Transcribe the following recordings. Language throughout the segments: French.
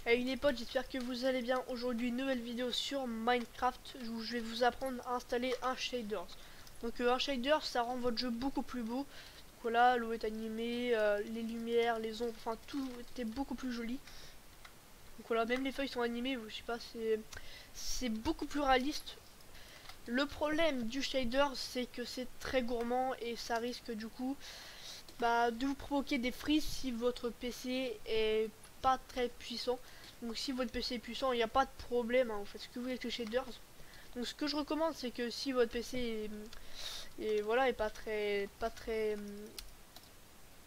Hey les potes, j'espère que vous allez bien. Aujourd'hui, nouvelle vidéo sur Minecraft où je vais vous apprendre à installer un shader. Donc un shader, ça rend votre jeu beaucoup plus beau. Donc, voilà, l'eau est animée, les lumières, les ombres, enfin tout était beaucoup plus joli. Donc voilà, même les feuilles sont animées, je sais pas, c'est beaucoup plus réaliste. Le problème du shader, c'est que c'est très gourmand et ça risque du coup de vous provoquer des frises si votre PC est pas très puissant. Donc si votre PC est puissant, il n'y a pas de problème, hein, vous faites ce que vous voulez avec le shaders. Donc ce que je recommande, c'est que si votre PC est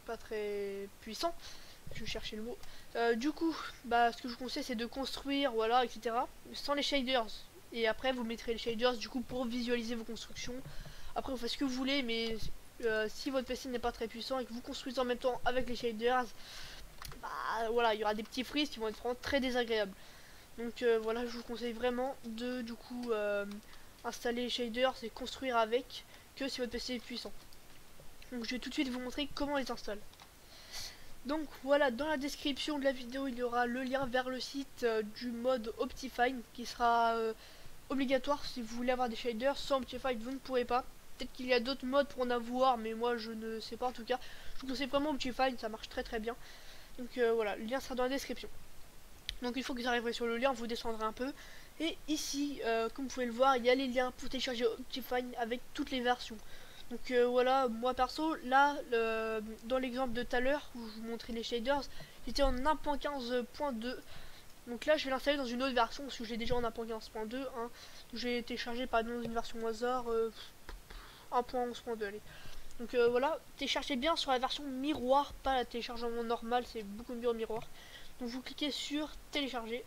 pas très puissant, je vais chercher le mot. Du coup, ce que je vous conseille, c'est de construire, voilà, etc. sans les shaders. Et après, vous mettrez les shaders du coup pour visualiser vos constructions. Après, vous faites ce que vous voulez, mais si votre PC n'est pas très puissant et que vous construisez en même temps avec les shaders, voilà, il y aura des petits frises qui vont être vraiment très désagréables. Donc voilà, je vous conseille vraiment de du coup installer les shaders et construire avec que si votre PC est puissant. Donc je vais tout de suite vous montrer comment on les installe. Donc voilà, dans la description de la vidéo, il y aura le lien vers le site du mode Optifine qui sera obligatoire si vous voulez avoir des shaders. Sans Optifine, vous ne pourrez pas. Peut-être qu'il y a d'autres modes pour en avoir, mais moi je ne sais pas en tout cas. Je vous conseille vraiment Optifine, ça marche très très bien. Donc voilà, le lien sera dans la description. Donc une fois que vous arriverez sur le lien, vous descendrez un peu. Et ici, comme vous pouvez le voir, il y a les liens pour télécharger Optifine avec toutes les versions. Donc voilà, moi perso, là, dans l'exemple de tout à l'heure, où je vous montrais les shaders, j'étais en 1.15.2. Donc là, je vais l'installer dans une autre version, parce que j'ai déjà en 1.15.2. Hein. J'ai téléchargé par exemple une version au hasard, 1.11.2, allez. Donc voilà, téléchargez bien sur la version miroir, pas la téléchargement normal, c'est beaucoup mieux en miroir. Donc vous cliquez sur télécharger.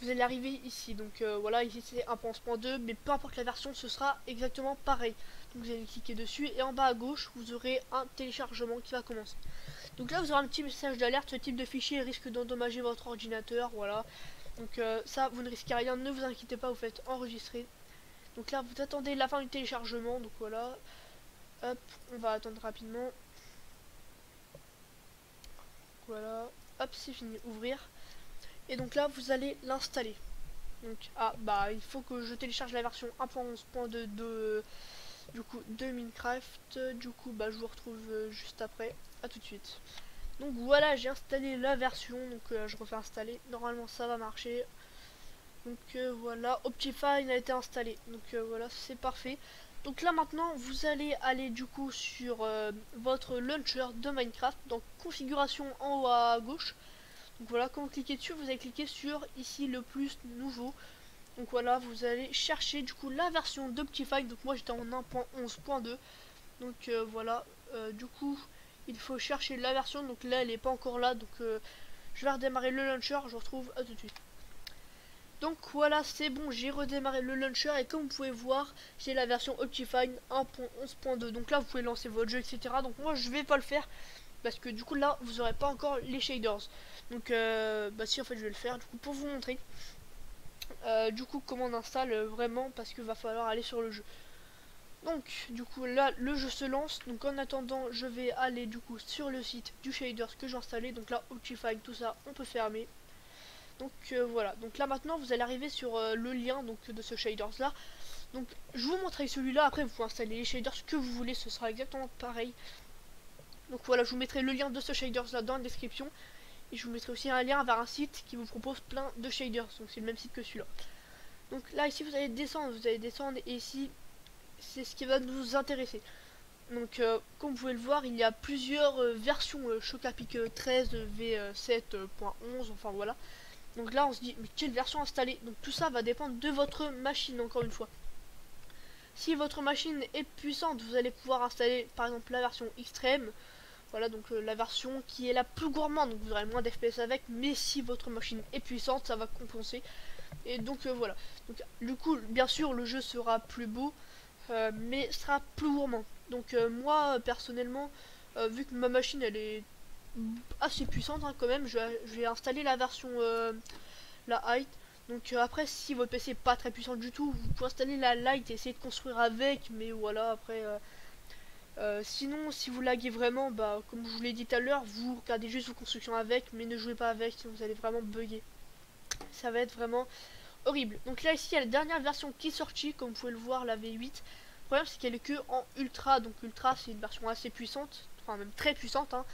Vous allez arriver ici. Donc voilà, ici c'est 1.11.2, mais peu importe la version, ce sera exactement pareil. Donc vous allez cliquer dessus et en bas à gauche, vous aurez un téléchargement qui va commencer. Donc là, vous aurez un petit message d'alerte. Ce type de fichier risque d'endommager votre ordinateur. Voilà. Donc ça, vous ne risquez rien. Ne vous inquiétez pas, vous faites enregistrer. Donc là, vous attendez la fin du téléchargement. Donc voilà. Hop, on va attendre rapidement. Voilà. Hop, c'est fini. Ouvrir. Et donc là, vous allez l'installer. Donc, il faut que je télécharge la version 1.11.2 de Minecraft. Du coup, je vous retrouve juste après. À tout de suite. Donc voilà, j'ai installé la version. Donc je refais installer. Normalement, ça va marcher. Donc voilà, Optifine a été installé. Donc voilà, c'est parfait. Donc là maintenant, vous allez aller du coup sur votre launcher de Minecraft. Donc configuration en haut à gauche. Donc voilà, quand vous cliquez dessus, vous allez cliquer sur ici le plus nouveau. Donc voilà, vous allez chercher du coup la version d'Optifine. Donc moi j'étais en 1.11.2. Donc voilà, du coup il faut chercher la version. Donc là elle n'est pas encore là. Donc je vais redémarrer le launcher. Je vous retrouve à tout de suite. Donc voilà, c'est bon, j'ai redémarré le launcher et comme vous pouvez voir, j'ai la version Optifine 1.11.2. Donc là vous pouvez lancer votre jeu, etc. Donc moi je vais pas le faire parce que du coup là vous aurez pas encore les shaders. Donc si en fait je vais le faire du coup pour vous montrer du coup comment on installe vraiment, parce qu'il va falloir aller sur le jeu. Donc du coup là le jeu se lance. Donc en attendant je vais aller du coup sur le site du shaders que j'ai installé. Donc là Optifine, tout ça on peut fermer. Donc voilà, donc là maintenant vous allez arriver sur le lien donc de ce shaders là. Donc je vous montrerai celui-là, après vous pouvez installer les shaders que vous voulez, ce sera exactement pareil. Donc voilà, je vous mettrai le lien de ce shaders là dans la description. Et je vous mettrai aussi un lien vers un site qui vous propose plein de shaders. Donc c'est le même site que celui-là. Donc là ici vous allez descendre et ici c'est ce qui va nous intéresser. Donc comme vous pouvez le voir, il y a plusieurs versions Chocapic 13 V7.11, enfin voilà. Donc là on se dit mais quelle version installer? Donc tout ça va dépendre de votre machine, encore une fois. Si votre machine est puissante, vous allez pouvoir installer par exemple la version extrême. Voilà, donc la version qui est la plus gourmande, donc vous aurez moins d'FPS avec, mais si votre machine est puissante, ça va compenser. Et donc voilà. Donc du coup, bien sûr, le jeu sera plus beau, mais sera plus gourmand. Donc moi, personnellement, vu que ma machine elle est assez puissante hein, quand même, je vais installer la version la height. Donc après, si votre PC est pas très puissant du tout, vous pouvez installer la light et essayer de construire avec, mais voilà, après Sinon, si vous laguez vraiment, bah, comme je vous l'ai dit tout à l'heure, vous regardez juste vos constructions avec, mais ne jouez pas avec, sinon vous allez vraiment bugger. Ça va être vraiment horrible. Donc là, ici, il y a la dernière version qui est sortie, comme vous pouvez le voir, la V8. Le problème, c'est qu'elle est que en ultra, donc ultra, c'est une version assez puissante, enfin même très puissante, hein.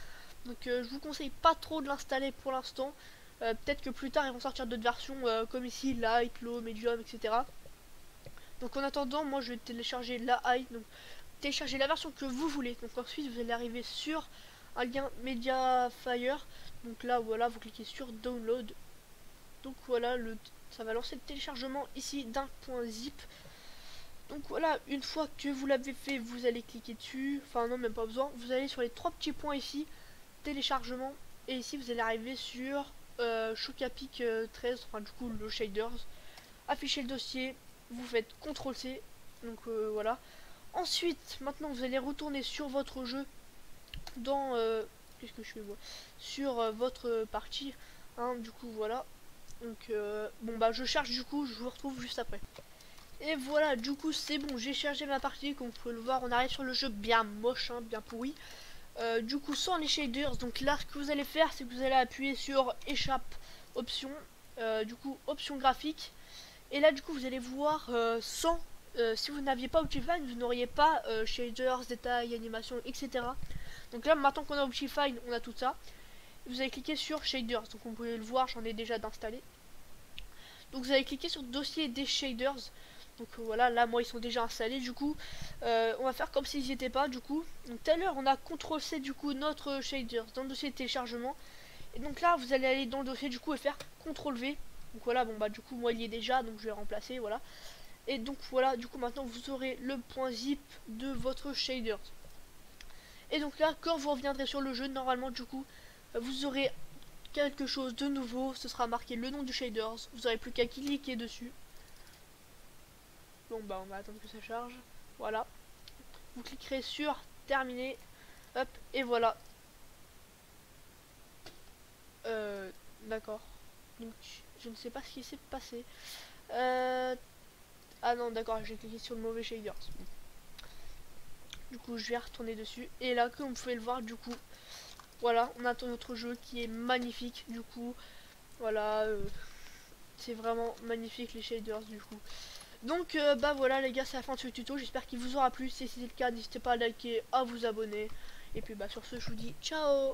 Donc je vous conseille pas trop de l'installer pour l'instant. Peut-être que plus tard, ils vont sortir d'autres versions, comme ici, light, low, medium, etc. Donc en attendant, moi, je vais télécharger la high, donc télécharger la version que vous voulez. Donc ensuite vous allez arriver sur un lien Mediafire. Donc là voilà, vous cliquez sur download. Donc voilà, ça va lancer le téléchargement ici d'un point zip. Donc voilà, une fois que vous l'avez fait, vous allez cliquer dessus. Enfin non, même pas besoin. Vous allez sur les trois petits points ici, téléchargement. Et ici vous allez arriver sur Chocapic 13, enfin du coup le shaders. Afficher le dossier, vous faites CTRL C. Donc voilà. Ensuite, maintenant vous allez retourner sur votre jeu dans qu'est-ce que je fais moi sur votre partie, hein, du coup voilà. Donc bon bah je charge, du coup je vous retrouve juste après. Et voilà, du coup c'est bon, j'ai chargé ma partie. Comme vous pouvez le voir, on arrive sur le jeu bien moche, hein, bien pourri. Du coup sans les shaders. Donc là ce que vous allez faire, c'est que vous allez appuyer sur échappe option, du coup option graphique. Et là du coup vous allez voir sans si vous n'aviez pas Optifine, vous n'auriez pas shaders, détails, animation, etc. Donc là maintenant qu'on a Optifine, on a tout ça. Vous allez cliquer sur shaders. Donc vous pouvez le voir, j'en ai déjà d'installé. Donc vous allez cliquer sur dossier des shaders. Donc voilà, là moi ils sont déjà installés. Du coup on va faire comme s'ils n'y étaient pas. Du coup, donc tout à l'heure on a CTRL C du coup notre shaders dans le dossier de téléchargement. Et donc là vous allez aller dans le dossier du coup et faire CTRL V. Donc voilà, bon bah du coup moi il y est déjà, donc je vais remplacer, voilà. Et donc voilà, du coup maintenant vous aurez le point zip de votre shaders. Et donc là, quand vous reviendrez sur le jeu, normalement du coup vous aurez quelque chose de nouveau. Ce sera marqué le nom du shaders. Vous n'aurez plus qu'à cliquer dessus. Bon bah on va attendre que ça charge. Voilà. Vous cliquerez sur terminer. Hop, et voilà. D'accord. Donc je ne sais pas ce qui s'est passé. Ah non, d'accord, j'ai cliqué sur le mauvais shaders. Du coup je vais retourner dessus. Et là, comme vous pouvez le voir, du coup, voilà, on a notre jeu qui est magnifique. Du coup, voilà, c'est vraiment magnifique les shaders du coup. Donc bah voilà les gars, c'est la fin de ce tuto. J'espère qu'il vous aura plu. Si c'est le cas, n'hésitez pas à liker, à vous abonner. Et puis bah sur ce, je vous dis ciao.